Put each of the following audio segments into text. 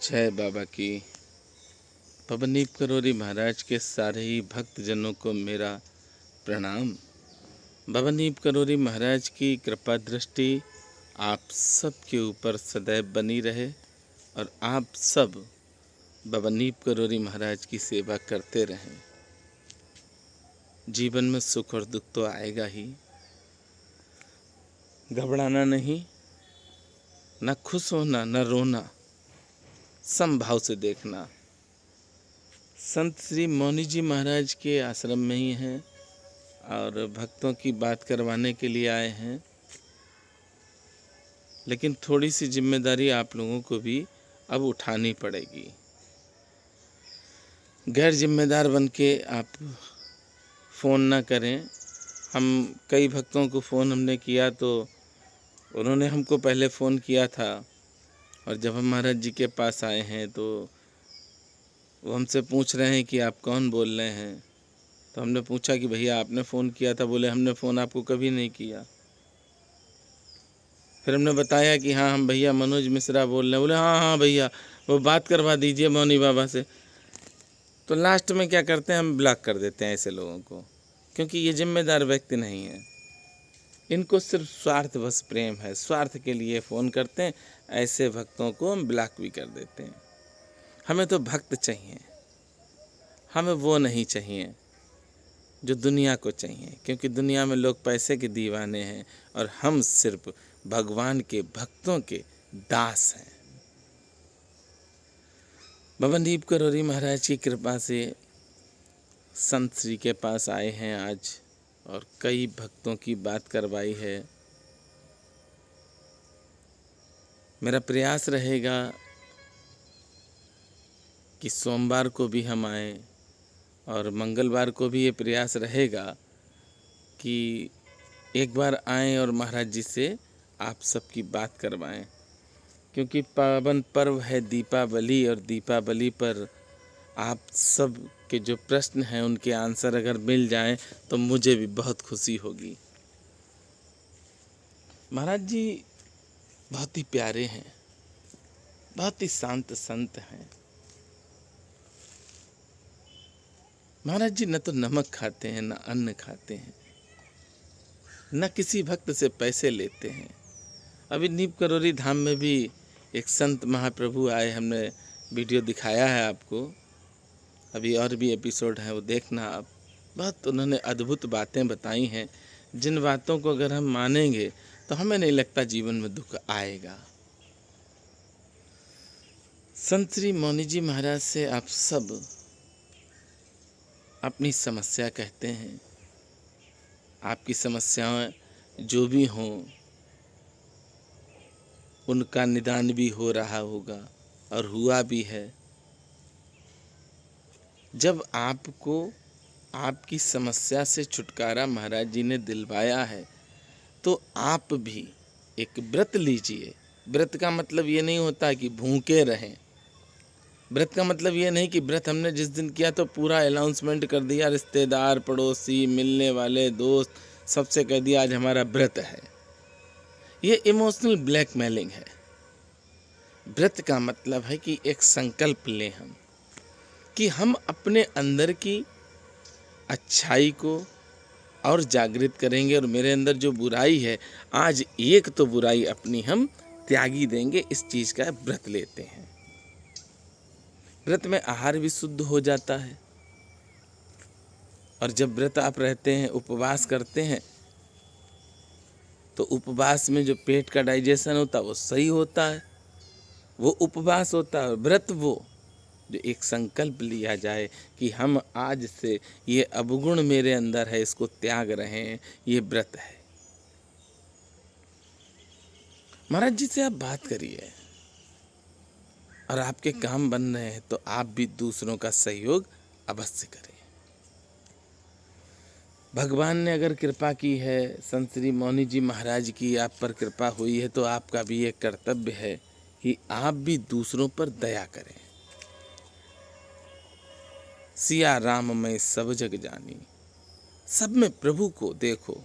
जय बाबा की। पवनीप करोरी महाराज के सारे ही भक्तजनों को मेरा प्रणाम। पवनीप करोरी महाराज की कृपा दृष्टि आप सब के ऊपर सदैव बनी रहे और आप सब पवनीप करोरी महाराज की सेवा करते रहें। जीवन में सुख और दुख तो आएगा ही, घबराना नहीं, न खुश होना न रोना, समभाव से देखना। संत श्री मौनी जी महाराज के आश्रम में ही हैं और भक्तों की बात करवाने के लिए आए हैं, लेकिन थोड़ी सी जिम्मेदारी आप लोगों को भी अब उठानी पड़ेगी। गैर जिम्मेदार बन के आप फ़ोन ना करें। हम कई भक्तों को फ़ोन हमने किया तो उन्होंने हमको पहले फ़ोन किया था और जब हम महाराज जी के पास आए हैं तो वो हमसे पूछ रहे हैं कि आप कौन बोल रहे हैं। तो हमने पूछा कि भैया आपने फ़ोन किया था। बोले हमने फ़ोन आपको कभी नहीं किया। फिर हमने बताया कि हाँ हम भैया मनोज मिश्रा बोल रहे हैं। बोले हाँ हाँ भैया वो बात करवा दीजिए मौनी बाबा से। तो लास्ट में क्या करते हैं, हम ब्लॉक कर देते हैं ऐसे लोगों को, क्योंकि ये जिम्मेदार व्यक्ति नहीं है। इनको सिर्फ स्वार्थवश प्रेम है, स्वार्थ के लिए फ़ोन करते हैं। ऐसे भक्तों को हम ब्लॉक भी कर देते हैं। हमें तो भक्त चाहिए, हमें वो नहीं चाहिए जो दुनिया को चाहिए, क्योंकि दुनिया में लोग पैसे के दीवाने हैं और हम सिर्फ भगवान के भक्तों के दास हैं। पवनीप करोरी महाराज की कृपा से संत श्री के पास आए हैं आज और कई भक्तों की बात करवाई है। मेरा प्रयास रहेगा कि सोमवार को भी हम आएँ और मंगलवार को भी ये प्रयास रहेगा कि एक बार आएँ और महाराज जी से आप सबकी बात करवाएं, क्योंकि पावन पर्व है दीपावली और दीपावली पर आप सब के जो प्रश्न हैं उनके आंसर अगर मिल जाएं तो मुझे भी बहुत खुशी होगी। महाराज जी बहुत ही प्यारे हैं, बहुत ही शांत संत हैं। महाराज जी न तो नमक खाते हैं, न अन्न खाते हैं, न किसी भक्त से पैसे लेते हैं। अभी नीप करोरी धाम में भी एक संत महाप्रभु आए, हमने वीडियो दिखाया है आपको। अभी और भी एपिसोड हैं, वो देखना आप। बहुत उन्होंने अद्भुत बातें बताई हैं, जिन बातों को अगर हम मानेंगे तो हमें नहीं लगता जीवन में दुख आएगा। संत श्री मौनी जी महाराज से आप सब अपनी समस्या कहते हैं। आपकी समस्याएं जो भी हों उनका निदान भी हो रहा होगा और हुआ भी है। जब आपको आपकी समस्या से छुटकारा महाराज जी ने दिलवाया है तो आप भी एक व्रत लीजिए। व्रत का मतलब ये नहीं होता कि भूखे रहें। व्रत का मतलब ये नहीं कि व्रत हमने जिस दिन किया तो पूरा अनाउंसमेंट कर दिया, रिश्तेदार पड़ोसी मिलने वाले दोस्त सबसे कह दिया आज हमारा व्रत है। ये इमोशनल ब्लैकमेलिंग है। व्रत का मतलब है कि एक संकल्प लें हम कि हम अपने अंदर की अच्छाई को और जागृत करेंगे और मेरे अंदर जो बुराई है आज एक तो बुराई अपनी हम त्यागी देंगे। इस चीज़ का व्रत लेते हैं। व्रत में आहार भी शुद्ध हो जाता है और जब व्रत आप रहते हैं, उपवास करते हैं, तो उपवास में जो पेट का डाइजेशन होता है वो सही होता है, वो उपवास होता है। व्रत वो जो एक संकल्प लिया जाए कि हम आज से ये अवगुण मेरे अंदर है इसको त्याग रहे हैं, ये व्रत है। महाराज जी से आप बात करिए और आपके काम बन रहे हैं तो आप भी दूसरों का सहयोग अवश्य करें। भगवान ने अगर कृपा की है, संत श्री मौनी जी महाराज की आप पर कृपा हुई है, तो आपका भी एक कर्तव्य है कि आप भी दूसरों पर दया करें। सिया राम मैं सब जग जानी, सब में प्रभु को देखो।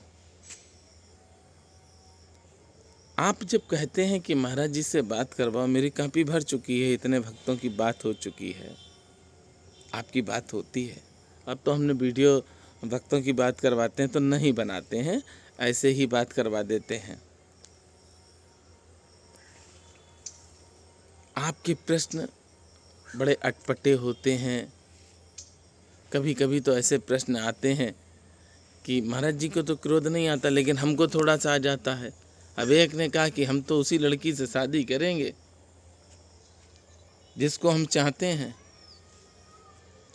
आप जब कहते हैं कि महाराज जी से बात करवाओ, मेरी कापी भर चुकी है, इतने भक्तों की बात हो चुकी है, आपकी बात होती है। अब तो हमने वीडियो भक्तों की बात करवाते हैं तो नहीं बनाते हैं, ऐसे ही बात करवा देते हैं। आपके प्रश्न बड़े अटपटे होते हैं। कभी कभी तो ऐसे प्रश्न आते हैं कि महाराज जी को तो क्रोध नहीं आता, लेकिन हमको थोड़ा सा आ जाता है। अब एक ने कहा कि हम तो उसी लड़की से शादी करेंगे जिसको हम चाहते हैं,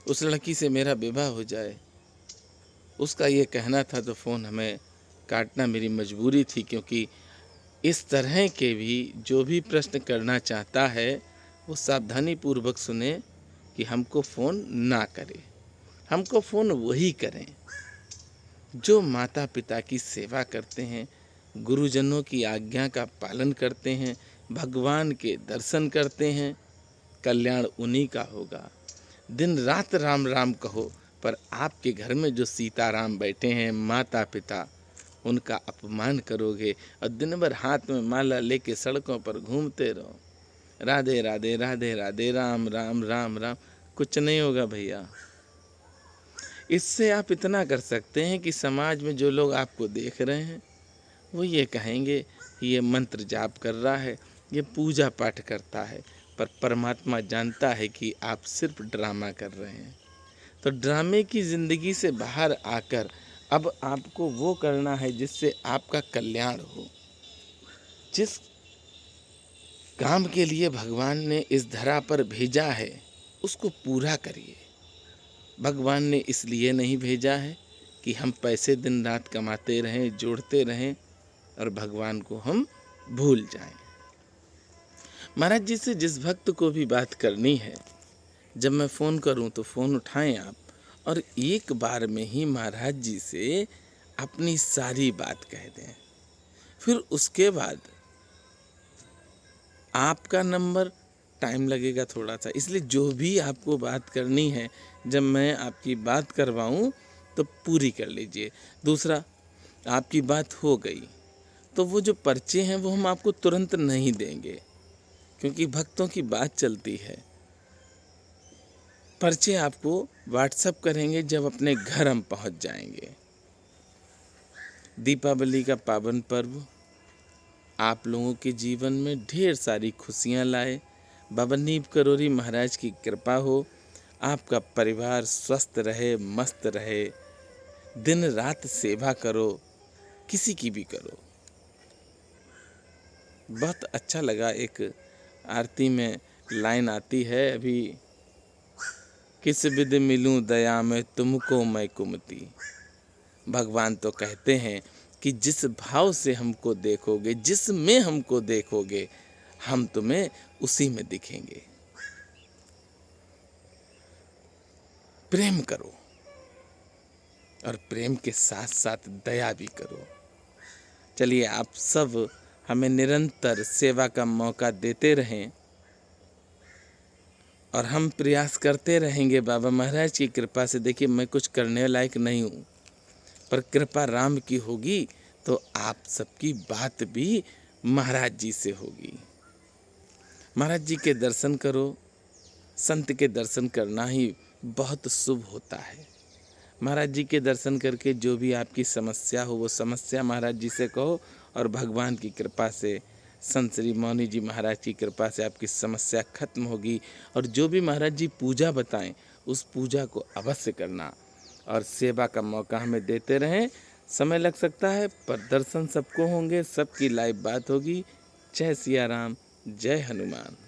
उस लड़की से मेरा विवाह हो जाए। उसका ये कहना था तो फ़ोन हमें काटना मेरी मजबूरी थी, क्योंकि इस तरह के भी जो भी प्रश्न करना चाहता है वो सावधानी पूर्वक सुने कि हमको फ़ोन ना करे। हमको फ़ोन वही करें जो माता पिता की सेवा करते हैं, गुरुजनों की आज्ञा का पालन करते हैं, भगवान के दर्शन करते हैं। कल्याण उन्हीं का होगा। दिन रात राम राम कहो, पर आपके घर में जो सीताराम बैठे हैं, माता पिता, उनका अपमान करोगे और दिन भर हाथ में माला लेके सड़कों पर घूमते रहो, राधे राधे राधे राधे, राम राम राम राम, कुछ नहीं होगा भैया। इससे आप इतना कर सकते हैं कि समाज में जो लोग आपको देख रहे हैं वो ये कहेंगे ये मंत्र जाप कर रहा है, ये पूजा पाठ करता है, पर परमात्मा जानता है कि आप सिर्फ ड्रामा कर रहे हैं। तो ड्रामे की ज़िंदगी से बाहर आकर अब आपको वो करना है जिससे आपका कल्याण हो। जिस काम के लिए भगवान ने इस धरा पर भेजा है उसको पूरा करिए। भगवान ने इसलिए नहीं भेजा है कि हम पैसे दिन रात कमाते रहें, जोड़ते रहें और भगवान को हम भूल जाएं। महाराज जी से जिस भक्त को भी बात करनी है, जब मैं फ़ोन करूं तो फ़ोन उठाएं आप, और एक बार में ही महाराज जी से अपनी सारी बात कह दें। फिर उसके बाद आपका नंबर, टाइम लगेगा थोड़ा सा, इसलिए जो भी आपको बात करनी है जब मैं आपकी बात करवाऊं तो पूरी कर लीजिए। दूसरा, आपकी बात हो गई तो वो जो पर्चे हैं वो हम आपको तुरंत नहीं देंगे, क्योंकि भक्तों की बात चलती है। पर्चे आपको व्हाट्सएप करेंगे जब अपने घर हम पहुंच जाएंगे। दीपावली का पावन पर्व आप लोगों के जीवन में ढेर सारी खुशियां लाए। बाबा नीम करोरी महाराज की कृपा हो, आपका परिवार स्वस्थ रहे, मस्त रहे, दिन रात सेवा करो, किसी की भी करो। बहुत अच्छा लगा, एक आरती में लाइन आती है अभी, किस विधि मिलूं दया में तुमको मैं कुमति। भगवान तो कहते हैं कि जिस भाव से हमको देखोगे, जिसमें हमको देखोगे, हम तुम्हें उसी में दिखेंगे। प्रेम करो और प्रेम के साथ साथ दया भी करो। चलिए, आप सब हमें निरंतर सेवा का मौका देते रहें और हम प्रयास करते रहेंगे। बाबा महाराज की कृपा से, देखिए मैं कुछ करने लायक नहीं हूँ, पर कृपा राम की होगी तो आप सबकी बात भी महाराज जी से होगी। महाराज जी के दर्शन करो, संत के दर्शन करना ही बहुत शुभ होता है। महाराज जी के दर्शन करके जो भी आपकी समस्या हो वो समस्या महाराज जी से कहो, और भगवान की कृपा से, संत श्री मौनी जी महाराज की कृपा से आपकी समस्या खत्म होगी। और जो भी महाराज जी पूजा बताएं उस पूजा को अवश्य करना, और सेवा का मौका हमें देते रहें। समय लग सकता है पर दर्शन सबको होंगे, सबकी लाइव बात होगी। जय सिया राम, जय हनुमान।